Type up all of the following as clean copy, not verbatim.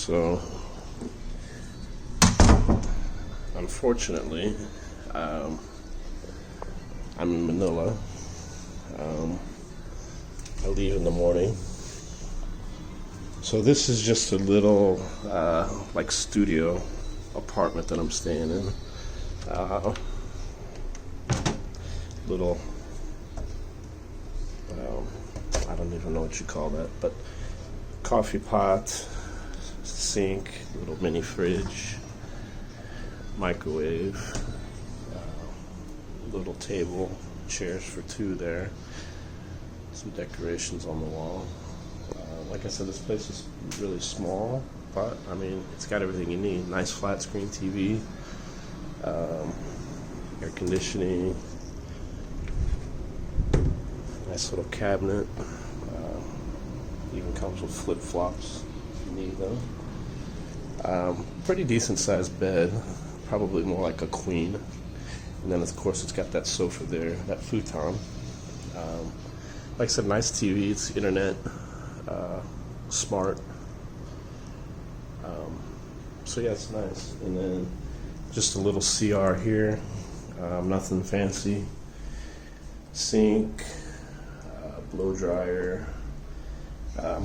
So, unfortunately, I'm in Manila. I leave in the morning. So this is just a little, like studio apartment that I'm staying in. Little, I don't even know what you call that, but coffee pot, sink, little mini fridge, microwave, little table, chairs for two there, some decorations on the wall. Like I said, this place is really small, but I mean, it's got everything you need. Nice flat screen TV, air conditioning, nice little cabinet, even comes with flip-flops if you need them. Pretty decent sized bed, probably more like a queen. And then of course it's got that sofa there, that futon. Like I said, nice TV, it's internet, smart. So yeah, it's nice. And then just a little CR here, nothing fancy. Sink, blow dryer.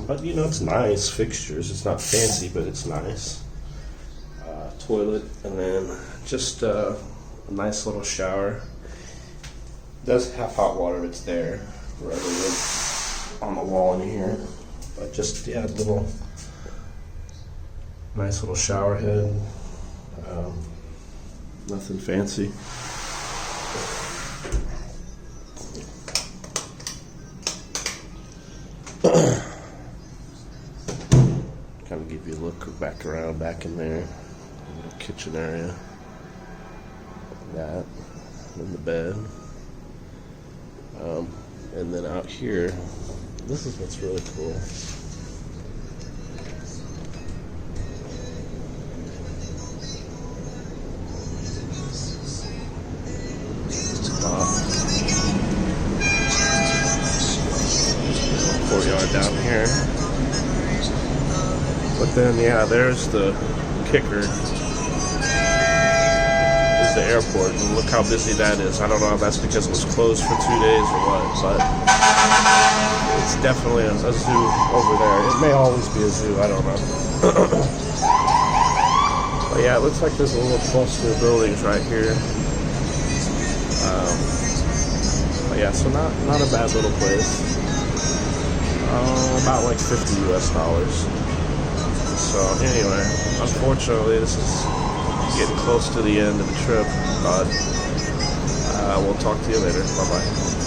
But you know, it's nice fixtures. It's not fancy, but it's nice. Toilet, and then just a nice little shower. It does have hot water. It's there, rather than on the wall in here. But just yeah, little nice little shower head. Nothing fancy. Kind of give you a look back around, back in there. Little kitchen area. That. And the bed. And then out here, this is what's really cool. Courtyard down here. But then, yeah, there's the kicker. Is the airport, and look how busy that is. I don't know if that's because it was closed for 2 days or what, but it's definitely a zoo over there. It may always be a zoo, I don't know. But yeah, it looks like there's a little cluster of buildings right here. But yeah, so not a bad little place. About like $50 US. So anyway, unfortunately this is getting close to the end of the trip, but we'll talk to you later. Bye bye.